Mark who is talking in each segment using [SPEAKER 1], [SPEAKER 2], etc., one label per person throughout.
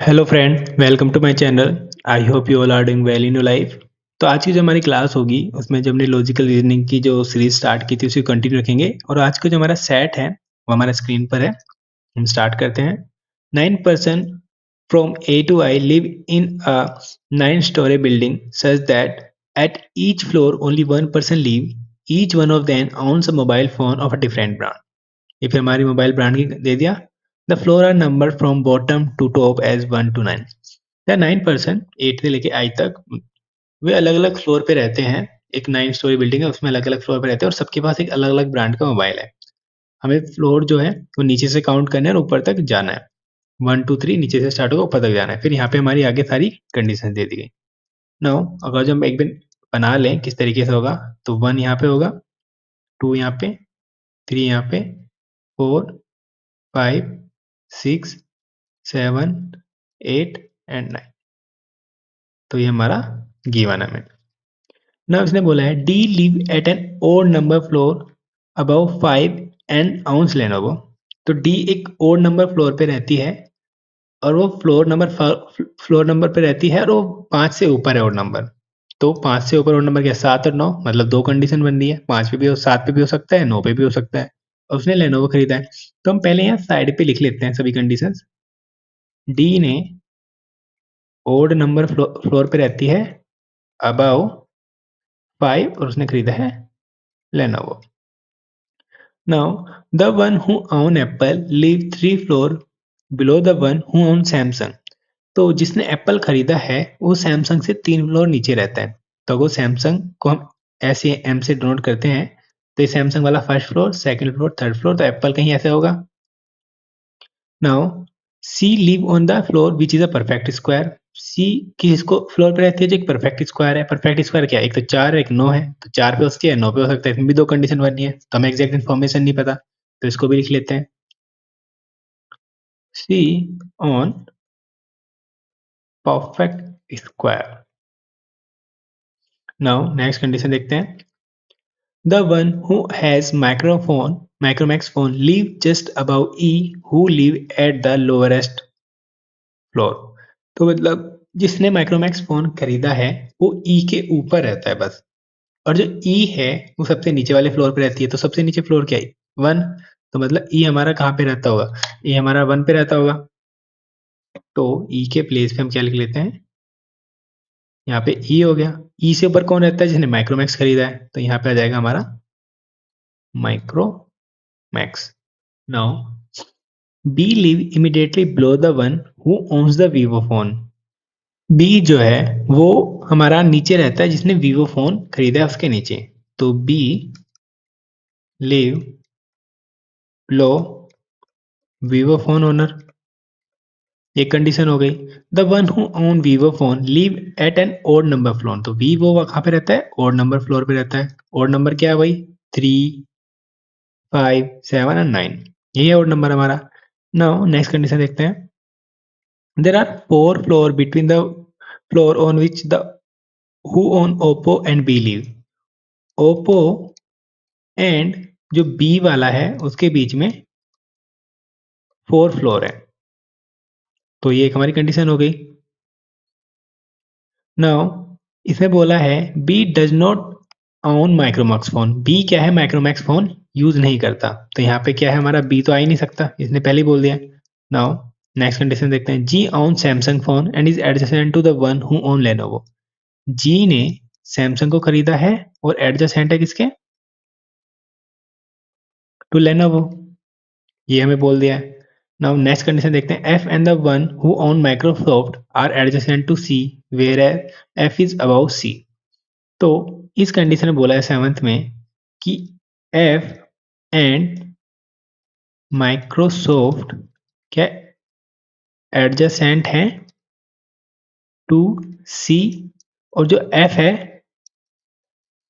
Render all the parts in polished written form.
[SPEAKER 1] Hello friend, welcome to my channel. I hope you all are doing well in your life. तो आज की जो हमारी class होगी उसमें जो हमने लॉजिकल रीजनिंग की जो सीरीज स्टार्ट की थी उसे कंटिन्यू रखेंगे। और आज का जो हमारा सेट है वो हमारा स्क्रीन पर है। हम स्टार्ट करते हैं। 9 person from A to I live in a 9 story building such that at each floor only 1 person live. Each one of them owns a mobile phone of a different brand. ये फिर हमारी mobile brand की दे दिया। The floor are number from bottom to top as 1 to 9। या 9 person 8 से लेके आई तक वे अलग अलग फ्लोर पे रहते हैं। एक 9 स्टोरी बिल्डिंग है, उसमें अलग अलग फ्लोर पे रहते हैं और सबके पास एक अलग अलग ब्रांड का मोबाइल है। हमें फ्लोर जो है वो नीचे से काउंट करना है और ऊपर तक जाना है। 1 2 3 नीचे से स्टार्ट होगा, ऊपर तक जाना है। फिर यहाँ पे हमारी आगे सारी कंडीशन दे दी गई। नाउ अगर जो हम एक दिन बना लें किस तरीके से होगा, तो 1 यहाँ पे होगा, 2 यहाँ पे, 3 यहाँ पे, 4 5 6 7 8 एंड 9। तो ये हमारा गिवन है। ना इसने बोला है D live at an odd number floor above 5 and ounce Lenovo. तो डी एक ओड नंबर फ्लोर पे रहती है और वो फ्लोर नंबर पे रहती है और वो 5 से ऊपर है ओड नंबर। तो 5 से ऊपर ओड नंबर क्या, 7 और 9, मतलब दो कंडीशन बन रही है। 5 पे भी हो, 7 पे भी हो सकता है, 9 पे भी हो सकता है। और उसने लेनोवो खरीदा है। तो हम पहले यहाँ साइड पे लिख लेते हैं सभी कंडीशन। डी ने ओड नंबर फ्लोर पे रहती है अबव 5 और उसने खरीदा है Lenovo. Now, the one who own Apple live 3 floor below the one who own Samsung। तो जिसने एप्पल खरीदा है वो सैमसंग से 3 फ्लोर नीचे रहता है। तो अगर सैमसंग को हम ऐसे एम से डिनोट करते हैं तो ये सैमसंग वाला first floor, second floor, third floor, तो एप्पल कहीं ऐसे होगा। Now C live on the floor which is a perfect square. C किस को फ्लोर पे रहती है जो एक परफेक्ट स्क्वायर है। परफेक्ट स्क्वायर क्या है, एक तो 4 है, एक 9 है। तो 4 पे हो सकती है, 9 पे हो सकता है। इसमें भी दो कंडीशन बननी है, तो हमें एग्जैक्ट इन्फॉर्मेशन नहीं पता, तो इसको भी लिख लेते हैं। C on perfect square. Now next condition देखते हैं। The one who has Micromax phone live just above E who live at the lowest floor. तो मतलब जिसने माइक्रोमैक्स फोन खरीदा है वो ई के ऊपर रहता है बस। और जो ई है वो सबसे नीचे वाले फ्लोर पे रहती है। तो सबसे नीचे फ्लोर क्या है, 1। तो मतलब ई हमारा कहाँ पे रहता होगा, ई हमारा 1 पे रहता होगा। तो ई के प्लेस पे हम क्या लिख लेते हैं, यहाँ पे ई हो गया। ई से ऊपर कौन रहता है, जिसने माइक्रोमैक्स खरीदा है। तो यहाँ पे आ जाएगा हमारा Micromax. Now B live immediately below the one who owns the Vivo phone. B जो है वो हमारा नीचे रहता है जिसने वीवो फोन खरीदा है उसके नीचे। तो B live low Vivo phone owner, ये कंडीशन हो गई। The one who own Vivo phone live at an odd number floor. तो वीवो कहाँ पे रहता है, ओड नंबर फ्लोर पे रहता है। ओड नंबर क्या है भाई, 3 5 7 और 9, यही है ओड नंबर हमारा। नाउ नेक्स्ट कंडीशन देखते हैं। There are 4 floor between the floor on which the who own Oppo and B live. Oppo and जो बी वाला है उसके बीच में 4 फ्लोर है। तो ये एक हमारी कंडीशन हो गई। नाउ इसमें बोला है B does not own Micromax phone. B क्या है, माइक्रोमैक्स फोन यूज नहीं करता। तो यहाँ पे क्या है हमारा, बी तो आ ही नहीं सकता, इसने पहले ही बोल दिया। नाउ नेक्स्ट कंडीशन देखते हैं। G own Samsung phone and is adjacent to the one who own Lenovo. G ने सैमसंग को खरीदा है और एडजेसेंट है किसके, टू लेनोवो, ये हमें बोल दिया है। नाउ नेक्स्ट कंडीशन देखते हैं। F and the one who own Microsoft are adjacent to C where F is above C. तो इस कंडीशन में बोला है सेवंथ में कि एफ एंड माइक्रोसॉफ्ट क्या एडजेसेंट हैं टू सी, और जो एफ है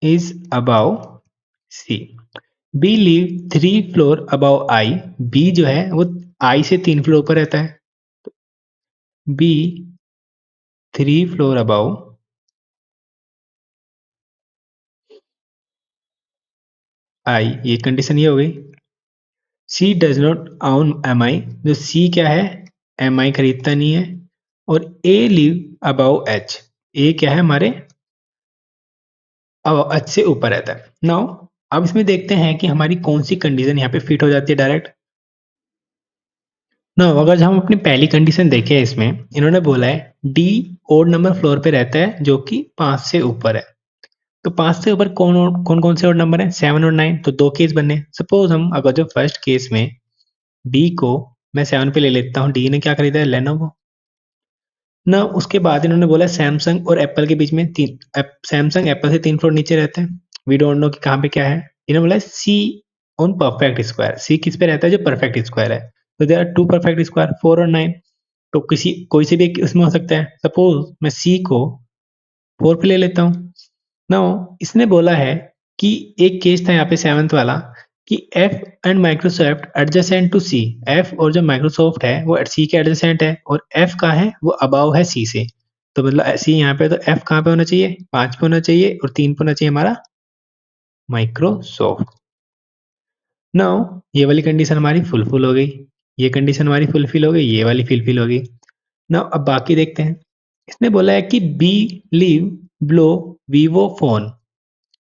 [SPEAKER 1] is above C. B live 3 floor above I. B जो है वो आई से 3 फ्लोर पर रहता है। बी 3 फ्लोर अबाउ आई, ये कंडीशन ये हो गई। सी डज नॉट ओन एम आई। जो सी क्या है, एम आई खरीदता नहीं है। और ए लिव अबव एच। ए क्या है हमारे अब एच से ऊपर रहता है। नाउ अब इसमें देखते हैं कि हमारी कौन सी कंडीशन यहाँ पे फिट हो जाती है डायरेक्ट। ना अगर हम अपनी पहली कंडीशन देखें इसमें इन्होंने बोला है डी ओड नंबर फ्लोर पे रहता है जो कि 5 से ऊपर है। तो 5 से ऊपर कौन कौन कौन से ओड नंबर है 7 और 9। तो दो केस बने। सपोज हम अगर जो फर्स्ट केस में डी को मैं 7 पे ले लेता हूँ। डी ने क्या खरीदा है लेनोवो। ना उसके बाद इन्होंने बोला सैमसंग और एप्पल के बीच में सैमसंग एप्पल से 3 फ्लोर नीचे रहते हैं। वी डोंट नो कि कहाँ पे क्या है। इन्होंने बोला C on perfect square. C किस पे रहता है जो परफेक्ट स्क्वायर है। तो there are two perfect square 4 और 9। तो किसी कोई से भी एक उसमें हो सकता है। सपोज मैं सी को 4 पे ले लेता हूँ। नाउ इसने बोला है कि एक केस था यहाँ पे सेवंथ वाला कि F and Microsoft adjacent to C. F और जो माइक्रोसॉफ्ट है वो सी के एडजेसेंट है और एफ कहाँ है वो अबाव है सी से। तो मतलब सी यहाँ पे तो एफ कहाँ पे होना चाहिए 5 पे होना चाहिए और 3 पे होना चाहिए हमारा माइक्रोसॉफ्ट। नाउ ये वाली कंडीशन हमारी फुलफिल हो गई। ये कंडीशन हमारी फुलफिल हो गई। ये वाली फुलफिल हो गई। नाउ अब बाकी देखते हैं। इसने बोला है कि B live below Vivo phone.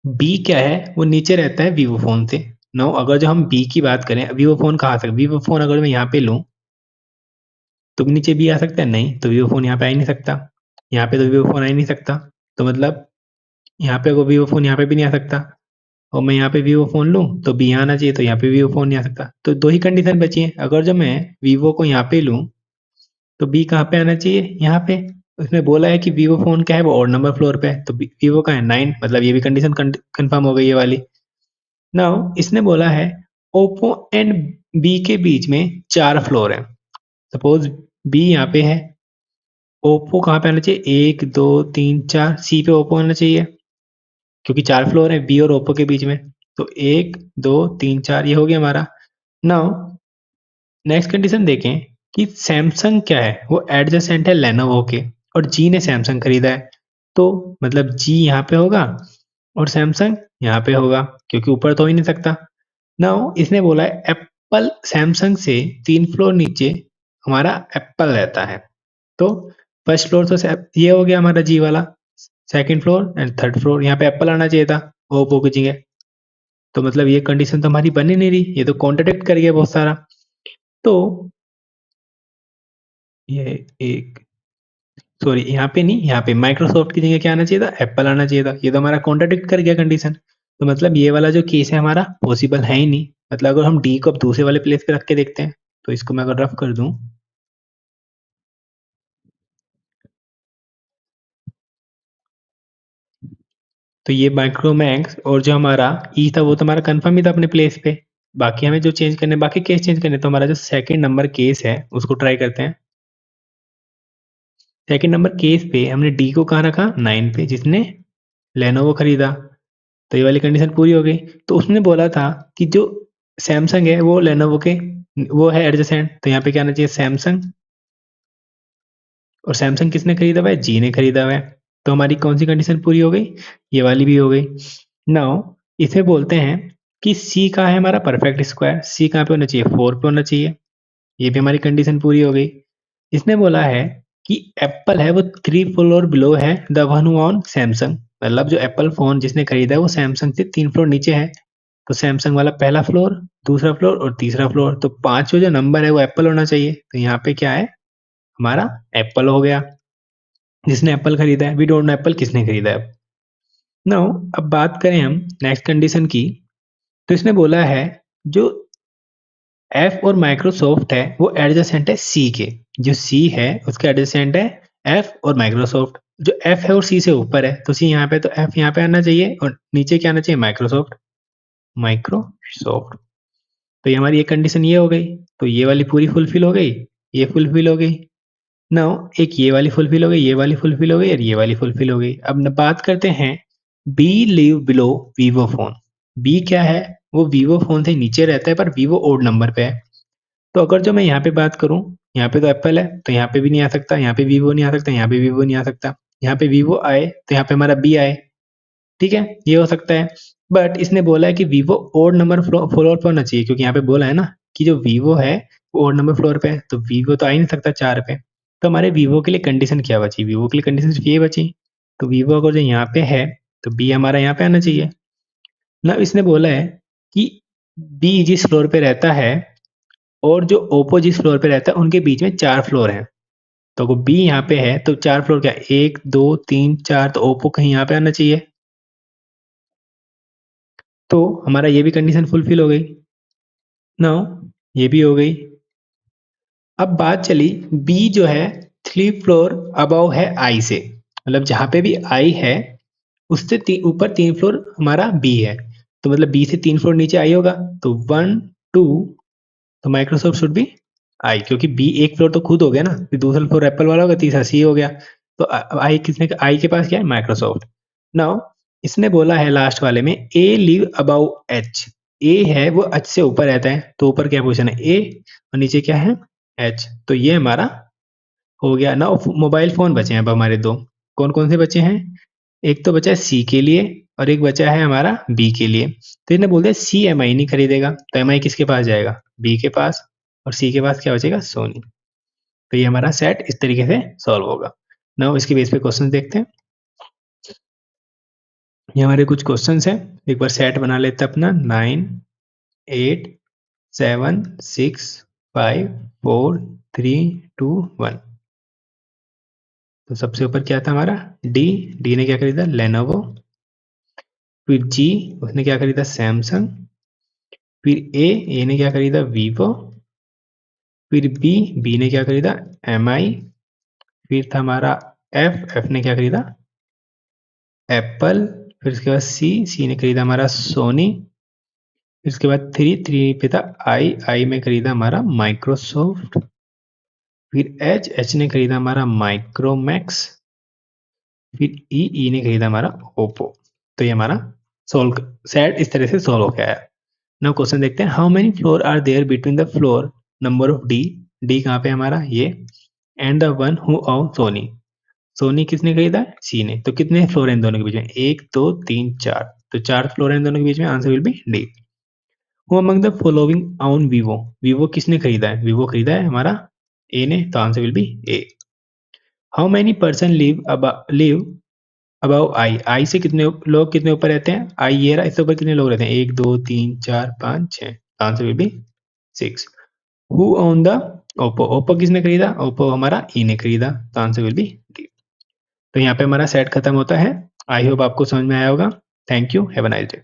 [SPEAKER 1] B क्या है वो नीचे रहता है वीवो फोन से। नो अगर जो हम बी की बात करें वीवो फोन कहाँ से वीवो फोन अगर मैं यहाँ पे लूँ तो नीचे बी आ सकता है नहीं। तो वीवो फोन यहाँ पे आ ही नहीं सकता। यहाँ पे तो वीवो फोन आ ही नहीं सकता। तो मतलब यहाँ पे वीवो फोन यहाँ पे भी नहीं आ सकता। और मैं यहाँ पे वीवो फोन लूँ तो बी आना चाहिए। तो यहाँ पे वीवो फोन नहीं आ सकता। तो दो ही कंडीशन बची है। अगर जो मैं वीवो को यहाँ पे लूँ तो बी कहाँ पे आना चाहिए यहाँ पे। उसने बोला है कि वीवो फोन क्या है वो और नंबर फ्लोर पे है। तो वीवो का है 9। मतलब ये भी कंडीशन कंफर्म हो गई ये वाली। नाउ इसने बोला है ओप्पो एंड बी के बीच में 4 फ्लोर है। सपोज बी यहाँ पे है। ओप्पो कहाँ पे आना चाहिए 1 2 3 4 सी पे ओप्पो आना चाहिए क्योंकि 4 फ्लोर है बी और ओप्पो के बीच में। तो 1 2 3 4 ये हो गया हमारा। नाउ नेक्स्ट कंडीशन देखें कि सैमसंग क्या है वो एडजेसेंट है लेनोवो के और जी ने सैमसंग खरीदा है। तो मतलब जी यहाँ पे होगा और सैमसंग यहाँ पे होगा क्योंकि ऊपर तो हो ही नहीं सकता। नाउ इसने बोला है एप्पल सैमसंग से 3 फ्लोर नीचे हमारा एप्पल रहता है। तो फर्स्ट फ्लोर तो ये हो गया हमारा जी वाला। Second floor and third floor यहाँ पे एप्पल आना चाहिए था ओप्पो की जगह। तो मतलब ये कंडीशन तो हमारी बन ही नहीं रही। ये तो कॉन्ट्रडिक्ट कर गया बहुत सारा। तो ये एक सॉरी यहाँ पे नहीं यहाँ पे माइक्रोसॉफ्ट की जगह क्या आना चाहिए था एप्पल आना चाहिए था। ये तो हमारा कॉन्ट्रडिक्ट कर गया कंडीशन। तो मतलब ये वाला जो केस है हमारा पॉसिबल है ही नहीं। मतलब अगर हम डी को अब दूसरे वाले प्लेस पे रख के देखते हैं तो इसको मैं अगर रफ कर दूं तो ये माइक्रोमैक्स और जो हमारा ई था वो तो हमारा कंफर्म ही था अपने प्लेस पे। बाकी हमें जो चेंज करने बाकी केस चेंज करने तो हमारा जो सेकंड नंबर केस है उसको ट्राई करते हैं। सेकंड नंबर केस पे हमने डी को कहाँ रखा 9 पे जिसने लेनोवो खरीदा। तो ये वाली कंडीशन पूरी हो गई। तो उसने बोला था कि जो सैमसंग है वो लेनोवो के वो है एडजेसेंट। तो यहाँ पे क्या आना चाहिए सैमसंग और सैमसंग किसने खरीदा हुआ है जी ने खरीदा हुआ है। तो हमारी कौन सी कंडीशन पूरी हो गई ये वाली भी हो गई। नाउ इसे बोलते हैं कि सी कहाँ है हमारा परफेक्ट स्क्वायर। सी कहाँ पे होना चाहिए 4 पे होना चाहिए। ये भी हमारी कंडीशन पूरी हो गई। इसने बोला है कि एप्पल है वो 3 फ्लोर बिलो है the one who on Samsung. मतलब जो एप्पल फोन जिसने खरीदा है वो सैमसंग से 3 फ्लोर नीचे है। तो सैमसंग वाला पहला फ्लोर दूसरा फ्लोर और तीसरा फ्लोर। तो पांचवा जो नंबर है वो एप्पल होना चाहिए। तो यहाँ पे क्या है हमारा एप्पल हो गया जिसने एप्पल खरीदा है। वी डोंट नो एप्पल किसने खरीदा है। नाउ अब बात करें हम नेक्स्ट कंडीशन की। तो इसने बोला है जो एफ और माइक्रोसॉफ्ट है वो एडजेसेंट है सी के। जो सी है उसके एडजेसेंट है एफ और माइक्रोसॉफ्ट। जो एफ है और सी से ऊपर है तो सी यहाँ पे तो एफ यहाँ पे आना चाहिए और नीचे क्या आना चाहिए माइक्रोसॉफ्ट। माइक्रोसॉफ्ट। तो ये हमारी एक कंडीशन ये हो गई। तो ये वाली पूरी फुलफिल हो गई। ये फुलफिल हो गई। नाउ एक ये वाली फुलफिल हो गई ये वाली फुलफिल हो गई और ये वाली फुलफिल हो गई। अब बात करते हैं B live below Vivo phone. B क्या है वो वीवो फोन से नीचे रहता है पर वीवो ओड नंबर पे है। तो अगर जो मैं यहाँ पे बात करूँ यहाँ पे तो एप्पल है तो यहाँ पे भी नहीं आ सकता। यहाँ पे वीवो नहीं आ सकता। यहाँ पे वीवो नहीं आ सकता। यहाँ पे वीवो आए तो यहाँ पे हमारा बी आए। ठीक है ये हो सकता है। बट इसने बोला है कि वीवो ओड नंबर फ्लोर पे होना चाहिए क्योंकि यहाँ पे बोला है ना कि जो वीवो है वो ओड नंबर फ्लोर पे है। तो वीवो तो आ ही नहीं सकता 4 पे। तो हमारे वीवो के लिए कंडीशन क्या बची? वीवो के लिए कंडीशन सिर्फ ये बची। तो वीवो अगर जो यहाँ पे है तो बी हमारा यहाँ पे आना चाहिए ना। इसने बोला है कि बी जिस फ्लोर पे रहता है और जो ओप्पो जिस फ्लोर पे रहता है उनके बीच में 4 फ्लोर हैं। तो अगर बी यहाँ पे है तो 4 फ्लोर क्या है? 1 2 3 4, तो ओप्पो कहीं यहाँ पे आना चाहिए। तो हमारा ये भी कंडीशन फुलफिल हो गई। नाउ ये भी हो गई। अब बात चली बी जो है 3 फ्लोर अबव है आई से, मतलब जहाँ पे भी आई है उससे ऊपर 3 फ्लोर हमारा बी है। तो मतलब बी से 3 फ्लोर नीचे आई होगा। तो 1 2, तो माइक्रोसॉफ्ट शुड बी आई, क्योंकि बी एक फ्लोर तो खुद हो गया ना, फिर दूसरा फ्लोर एप्पल वाला होगा, तीसरा सी हो गया। तो आई किसने, आई के पास क्या है? माइक्रोसॉफ्ट। नाउ इसने बोला है लास्ट वाले में ए लिव अबाउ एच। ए है वो एच से ऊपर रहता है, तो ऊपर क्या पोजिशन है? ए, और नीचे क्या है? एच। तो ये हमारा हो गया ना। मोबाइल फोन बचे हैं अब हमारे दो। कौन कौन से बचे हैं? एक तो बचा है सी के लिए और एक बचा है हमारा बी के लिए। तो इन्हें बोलते हैं सी एम आई नहीं खरीदेगा, तो एम आई किसके पास जाएगा? बी के पास। और सी के पास क्या बचेगा? सोनी। तो ये हमारा सेट इस तरीके से सॉल्व होगा। नाउ इसके बेस पे क्वेश्चन देखते हैं। ये हमारे कुछ क्वेश्चंस हैं, एक बार सेट बना लेते हैं अपना। 9 8 7 6 5 4 3 2 1। तो सबसे ऊपर क्या था हमारा? डी। डी ने क्या खरीदा? लेनोवो। फिर जी, उसने क्या खरीदा? सैमसंग। फिर ए ने क्या खरीदा? वीवो। फिर बी, बी ने क्या खरीदा? एम आई। फिर था हमारा एफ ने क्या खरीदा? एप्पल। फिर उसके बाद सी ने खरीदा हमारा सोनी। फिर उसके बाद थ्री पे था आई में खरीदा हमारा माइक्रोसॉफ्ट। फिर एच ने खरीदा हमारा माइक्रोमैक्स। फिर ई ने खरीदा हमारा ओप्पो। तो ये हमारा सोल्व सेट इस तरह से सोल्व हो गया है। नाउ क्वेश्चन देखते हैं, how many floor are there between the floor number of D. D कहाँ पे हमारा? ये। And the one who own Sony. Sony किसने खरीदा? सी ने। तो कितने फ्लोर है इन दोनों के बीच में? 1 2 3 4। तो 4 फ्लोर है इन दोनों के बीच में। Answer will B D. Who among the following on Vivo. Vivo किसने खरीदा है? वीवो खरीदा है हमारा ए ने, तो answer will be A. How many person live above I. I से कितने लोग कितने ऊपर रहते हैं? आई ये रहा, इससे ऊपर कितने लोग रहते हैं? 1 2 3 4 5 6। Answer will B 6। Who own the Oppo. Oppo किसने खरीदा? ओप्पो हमारा ई ने खरीदा, तो आंसर विल बी डी। तो यहाँ पे हमारा सेट खत्म होता है। आई होप आपको समझ में आया होगा। Thank you, have a nice day.